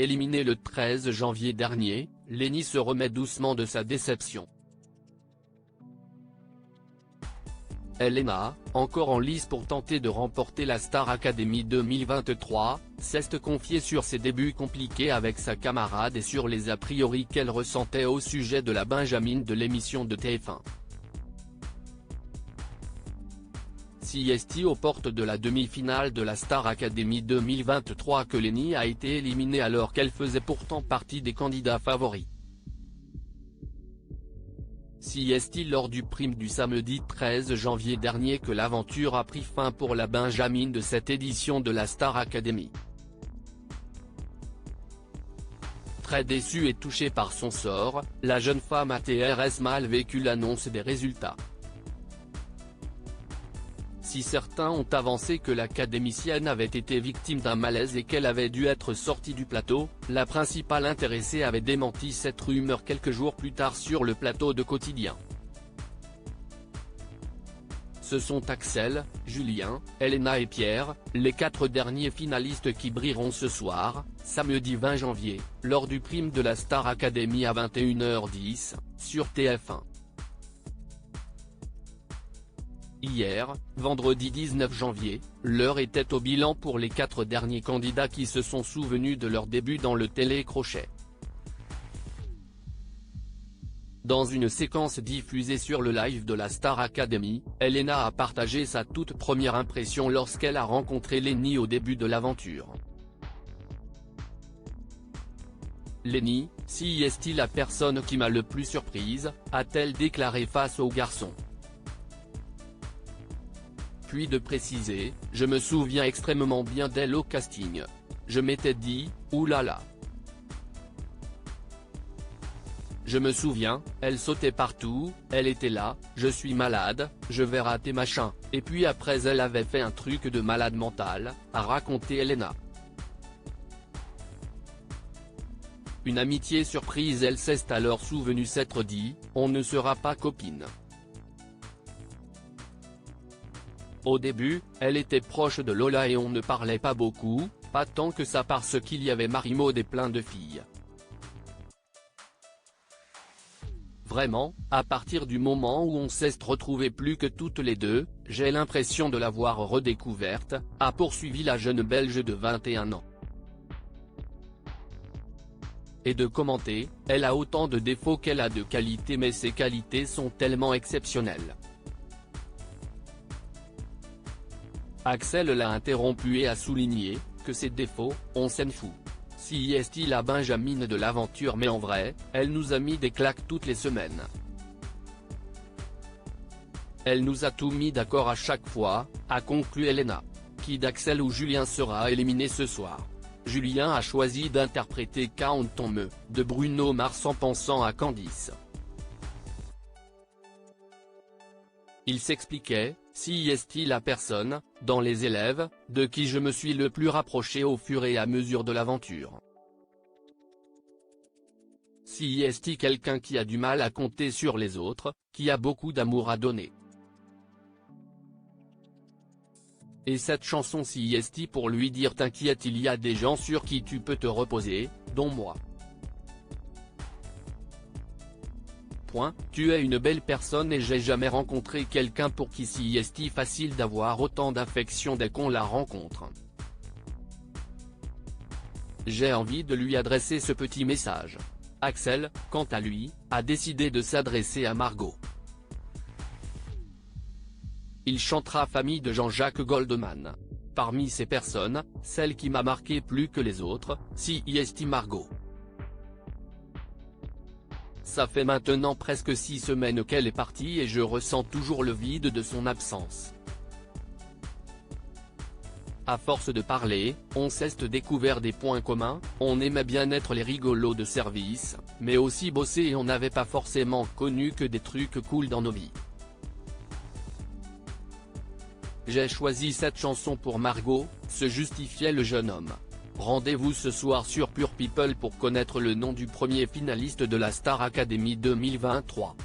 Éliminée le 13 janvier dernier, Lenny se remet doucement de sa déception. Elena, encore en lice pour tenter de remporter la Star Academy 2023, s'est confiée sur ses débuts compliqués avec sa camarade et sur les a priori qu'elle ressentait au sujet de la Benjamine de l'émission de TF1. C'est aux portes de la demi-finale de la Star Academy 2023 que Lenny a été éliminée alors qu'elle faisait pourtant partie des candidats favoris. C'est lors du prime du samedi 13 janvier dernier que l'aventure a pris fin pour la Benjamine de cette édition de la Star Academy. Très déçue et touchée par son sort, la jeune femme a très mal vécu l'annonce des résultats. Si certains ont avancé que l'académicienne avait été victime d'un malaise et qu'elle avait dû être sortie du plateau, la principale intéressée avait démenti cette rumeur quelques jours plus tard sur le plateau de Quotidien. Ce sont Axel, Julien, Elena et Pierre, les 4 derniers finalistes qui brilleront ce soir, samedi 20 janvier, lors du prime de la Star Academy à 21h10, sur TF1. Hier, vendredi 19 janvier, l'heure était au bilan pour les 4 derniers candidats qui se sont souvenus de leur début dans le télécrochet. Dans une séquence diffusée sur le live de la Star Academy, Elena a partagé sa toute première impression lorsqu'elle a rencontré Lenny au début de l'aventure. Lenny, c'est la personne qui m'a le plus surprise, a-t-elle déclaré face au garçon. Puis de préciser, je me souviens extrêmement bien d'elle au casting. Je m'étais dit, oulala. Je me souviens, elle sautait partout, elle était là, je suis malade, je vais rater machin, et puis après elle avait fait un truc de malade mental, a raconté Elena. Une amitié surprise, elle s'est alors souvenue s'être dit, on ne sera pas copines. Au début, elle était proche de Lola et on ne parlait pas beaucoup, pas tant que ça parce qu'il y avait Marie-Maud et plein de filles. Vraiment, à partir du moment où on s'est retrouvés plus que toutes les deux, j'ai l'impression de l'avoir redécouverte, a poursuivi la jeune Belge de 21 ans. Et de commenter, elle a autant de défauts qu'elle a de qualités mais ses qualités sont tellement exceptionnelles. Axel l'a interrompu et a souligné, que ses défauts, on s'en fout. C'est la Benjamine de l'aventure mais en vrai, elle nous a mis des claques toutes les semaines. Elle nous a tout mis d'accord à chaque fois, a conclu Elena. Qui d'Axel ou Julien sera éliminé ce soir? Julien a choisi d'interpréter Quand on me, de Bruno Mars en pensant à Candice. Il s'expliquait, c'est la personne, dans les élèves, de qui je me suis le plus rapproché au fur et à mesure de l'aventure. C'est quelqu'un qui a du mal à compter sur les autres, qui a beaucoup d'amour à donner. Et cette chanson c'est pour lui dire t'inquiète il y a des gens sur qui tu peux te reposer, dont moi. Tu es une belle personne et j'ai jamais rencontré quelqu'un pour qui c'est facile d'avoir autant d'affection dès qu'on la rencontre. J'ai envie de lui adresser ce petit message. Axel, quant à lui, a décidé de s'adresser à Margot. Il chantera Famille de Jean-Jacques Goldman. Parmi ces personnes, celle qui m'a marqué plus que les autres, c'est Margot. Ça fait maintenant presque 6 semaines qu'elle est partie et je ressens toujours le vide de son absence. À force de parler, on s'est découvert des points communs, on aimait bien être les rigolos de service, mais aussi bosser et on n'avait pas forcément connu que des trucs cool dans nos vies. J'ai choisi cette chanson pour Margot, se justifiait le jeune homme. Rendez-vous ce soir sur Pure People pour connaître le nom du premier finaliste de la Star Academy 2023.